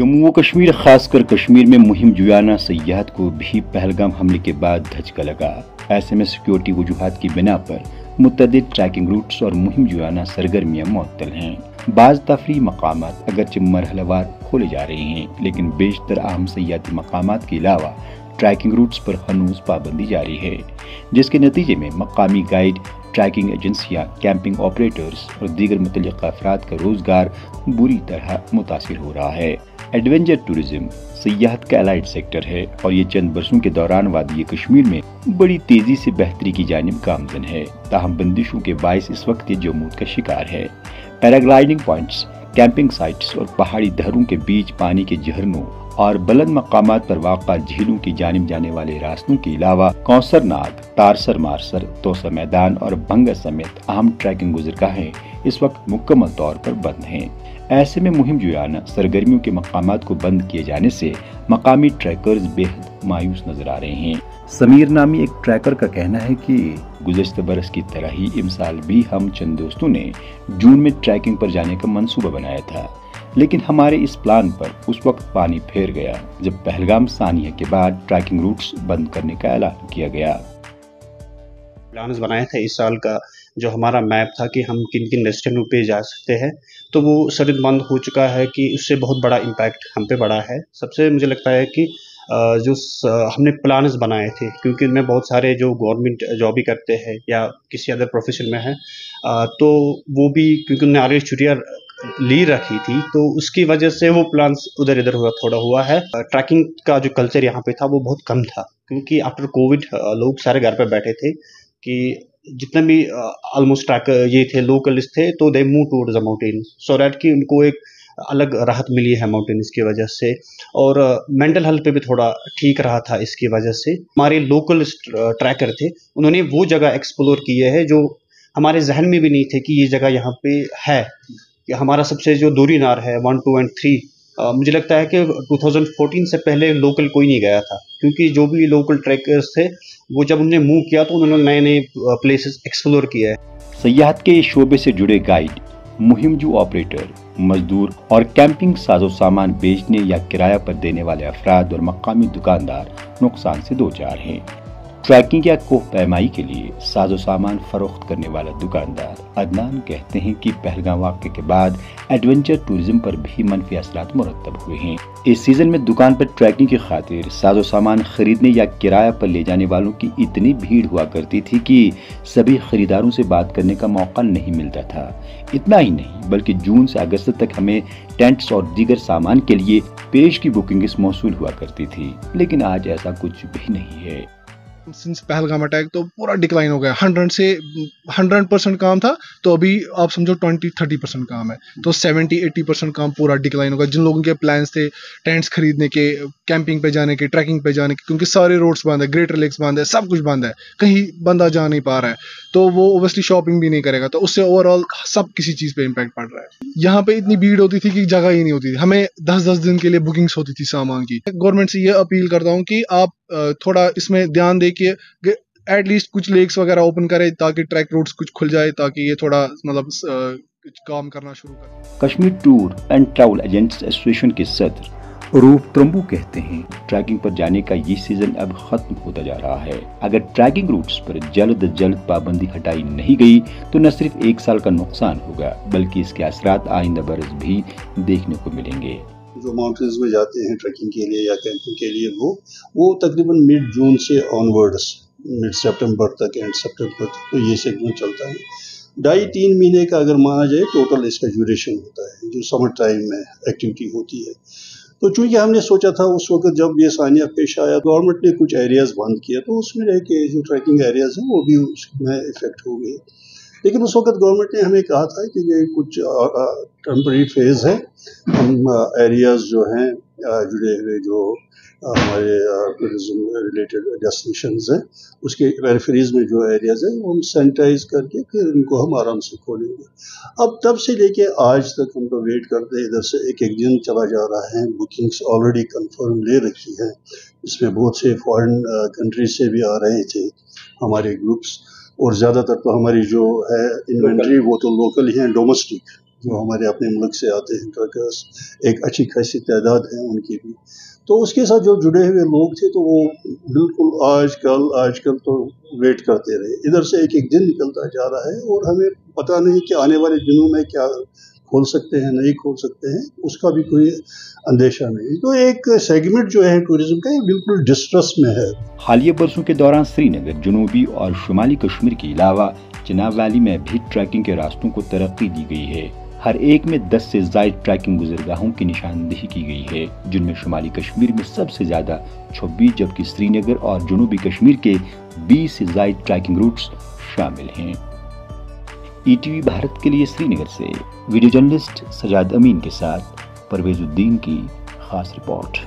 जम्मू व कश्मीर खासकर कश्मीर में मुहिम जुयाना सयाहत को भी पहलगाम हमले के बाद धचका लगा। ऐसे में सिक्योरिटी वजूहात की बिना पर मुतअद्दिद ट्रैकिंग रूट्स और मुहिम जुयाना सरगर्मियां मुअत्तल हैं। बाज़ तफरीही मकामात अगरचे मरहलेवार खोले जा रहे हैं, लेकिन बेशतर अहम सयाहती मकामात के अलावा ट्रैकिंग रूट्स पर हनूज पाबंदी जारी है, जिसके नतीजे में मकामी गाइड, ट्रैकिंग एजेंसियां, कैंपिंग ऑपरेटर्स और दीगर मुतल्लिक़ अफराद का रोजगार बुरी तरह मुतासिर हो रहा है। एडवेंचर टूरिज्म सयाहत का एलाइड सेक्टर है और ये चंद बरसों के दौरान वादी कश्मीर में बड़ी तेजी से बेहतरी की जानिब गामज़न है। ताहम बंदिशों के बायस इस वक्त ये जमूद का शिकार है। पैराग्लाइडिंग पॉइंट्स, कैंपिंग साइट्स और पहाड़ी धरों के बीच पानी के झरनों और बुलंद मकामात पर वाक़ा झीलों की जानिब जाने वाले रास्तों के अलावा कौसर नाग, तारसर मारसर, तोसा मैदान और भंगा समेत अहम ट्रैकिंग गुज़रगाहें इस वक्त मुकम्मल तौर पर बंद हैं। ऐसे में मुहिम जुयाना सरगर्मियों के मकामात को बंद किए जाने से मकामी ट्रैकर्स बेहद मायूस नजर आ रहे हैं। समीर नामी एक ट्रैकर का कहना है कि गुज़श्ता बरस की तरह ही इमसाल भी हम चंद दोस्तों ने जून में ट्रैकिंग पर जाने का मंसूबा बनाया था, लेकिन हमारे इस प्लान पर उस वक्त पानी फेर गया जब पहलगाम सानिया के बाद ट्रैकिंग रूट्स बंद करने का ऐलान किया गया। प्लान्स बनाया था इस साल का, जो हमारा मैप था कि हम किन किन डेस्टिनेशनों पे जा सकते हैं, तो वो सरिद बंद हो चुका है कि उससे बहुत बड़ा इम्पैक्ट हम पे पड़ा है। सबसे मुझे लगता है कि हमने प्लान्स बनाए थे, क्योंकि उनमें बहुत सारे जो गवर्नमेंट जॉब ही करते हैं या किसी अदर प्रोफेशन में है, तो वो भी क्योंकि उन्होंने ऑलरेडी छुट्टियाँ ली रखी थी, तो उसकी वजह से वो प्लान्स उधर इधर थोड़ा हुआ है। ट्रैकिंग का जो कल्चर यहाँ पे था वो बहुत कम था, क्योंकि आफ्टर कोविड लोग सारे घर पर बैठे थे कि जितने भी ऑलमोस्ट ट्रैकर ये थे लोकलिस्ट थे, तो they move towards the mountain so that कि उनको एक अलग राहत मिली है माउंटेन्स की वजह से, और मेंटल हेल्थ पे भी थोड़ा ठीक रहा था इसकी वजह से। हमारे लोकल ट्रैकर थे, उन्होंने वो जगह एक्सप्लोर किए हैं जो हमारे जहन में भी नहीं थे कि ये जगह यहाँ पे है। हमारा सबसे जो दूरी नार है 1, 2 और 3, मुझे लगता है कि 2014 से पहले लोकल कोई नहीं गया था, क्योंकि जो भी लोकल ट्रैकर्स थे वो जब उन्होंने मूव किया तो उन्होंने नए नए प्लेसेस एक्सप्लोर किया है। सयाहत के इस शोबे से जुड़े गाइड, मुहिमजू ऑपरेटर, मजदूर और कैंपिंग साजो सामान बेचने या किराया पर देने वाले अफराद और मकामी दुकानदार नुकसान से दो चार हैं। ट्रैकिंग या कोह पैमाई के लिए साजो सामान फरोख्त करने वाला दुकानदार अदनान कहते हैं कि पहलगाम वाक़े के बाद एडवेंचर टूरिज्म पर भी मनफी असरात मुरतब हुए हैं। इस सीजन में दुकान पर ट्रैकिंग की खातिर साजो सामान खरीदने या किराया पर ले जाने वालों की इतनी भीड़ हुआ करती थी कि सभी खरीदारों से बात करने का मौका नहीं मिलता था। इतना ही नहीं बल्कि जून से अगस्त तक हमें टेंट्स और दीगर सामान के लिए पेश की बुकिंग मौसूल हुआ करती थी, लेकिन आज ऐसा कुछ भी नहीं है। सिंस पहलगाम अटैक तो पूरा डिक्लाइन हो गया। 100 से 100% काम था, तो अभी आप समझो 20-30% काम है, तो 70-80% काम पूरा डिक्लाइन हो गया। जिन लोगों के प्लान्स थे टेंट्स खरीदने के, कैंपिंग पे जाने के, ट्रैकिंग पे जाने के, क्योंकि सारे रोड्स बंद है, ग्रेटर लेक्स बंद है, सब कुछ बंद है, कहीं बंदा जा नहीं पा रहा है, तो वो ओबियसली शॉपिंग भी नहीं करेगा, तो उससे ओवरऑल सब किसी चीज़ पे इम्पैक्ट पड़ रहा है। यहाँ पे इतनी भीड़ होती थी कि जगह ही नहीं होती थी, हमें 10-10 दिन के लिए बुकिंग्स होती थी सामान की। गवर्नमेंट से ये अपील करता हूँ कि आप थोड़ा इसमें ध्यान दे के एटलीस्ट कुछ लेक्स वगैरह ओपन करें, ताकि ट्रैक रूट्स कुछ खुल जाए, ताकि ये थोड़ा मतलब काम करना शुरू करें। Kashmir tour and travel agents association के सदर रूफ त्रम्बू कहते हैं, ट्रैकिंग पर जाने का ये सीजन अब खत्म होता जा रहा है। अगर ट्रैकिंग रूट्स पर जल्द पाबंदी हटाई नहीं गई तो न सिर्फ 1 साल का नुकसान होगा, बल्कि इसके असरात आइंदा बरस भी देखने को मिलेंगे। जो माउंटेन्स में जाते हैं ट्रैकिंग के लिए या कैंपिंग के लिए, वो तकरीबन मिड जून से ऑनवर्ड्स मिड सितंबर तक, एंड सितंबर तक, तो ये सेगमेंट चलता है। 2.5-3 महीने का अगर माना जाए टोटल इसका ड्यूरेशन होता है, जो समर टाइम में एक्टिविटी होती है। तो चूँकि हमने सोचा था उस वक्त जब ये सानिया पेश आया, गवर्नमेंट ने कुछ एरियाज़ बंद किया, तो उसमें रह के जो ट्रैकिंग एरियाज़ हैं वो भी उसमें इफेक्ट हो गए। लेकिन उस वक्त गवर्नमेंट ने हमें कहा था कि ये कुछ टेम्परेरी फेज़ है, हम एरियाज़ जो हैं जुड़े हुए जो हमारे टूरिज्म रिलेटेड डेस्टिनेशंस हैं, उसके पेरिफेरीज में जो एरियाज़ हैं वो हम सैनिटाइज करके फिर इनको हम आराम से खोलेंगे। अब तब से लेके आज तक हम तो वेट करते हैं, इधर से एक दिन चला जा रहा है, बुकिंग्स ऑलरेडी कंफर्म ले रखी हैं। इसमें बहुत से फॉरेन कंट्रीज से भी आ रहे थे हमारे ग्रुप्स, और ज़्यादातर तो हमारी जो है इन्वेंट्री वो तो लोकल ही हैं, डोमेस्टिक जो हमारे अपने मुल्क से आते हैं ट्रकर्स, एक अच्छी खासी तादाद है उनकी भी। तो उसके साथ जो जुड़े हुए लोग थे तो वो बिल्कुल आजकल तो वेट करते रहे। इधर से एक एक दिन निकलता जा रहा है और हमें पता नहीं कि आने वाले दिनों में क्या खोल सकते हैं, नहीं खोल सकते हैं, उसका भी कोई अंदेशा नहीं। तो एक सेगमेंट जो है टूरिज्म का, ये बिल्कुल डिस्ट्रेस में है। हालिया बरसों के दौरान श्रीनगर, जनूबी और शुमाली कश्मीर के अलावा चिनाब वैली में भी ट्रैकिंग के रास्तों को तरक्की दी गई है। हर एक में 10 से ज़ायद ट्रैकिंग गुज़रगाहों की निशानदेही की गई है, जिनमें शुमाली कश्मीर में सबसे ज़्यादा 26 जबकि श्रीनगर और जनूबी कश्मीर के 20 से ज़ायद ट्रैकिंग रूट्स शामिल हैं। ETV भारत के लिए श्रीनगर से वीडियो जर्नलिस्ट सजाद अमीन के साथ परवेज़ुद्दीन की खास रिपोर्ट।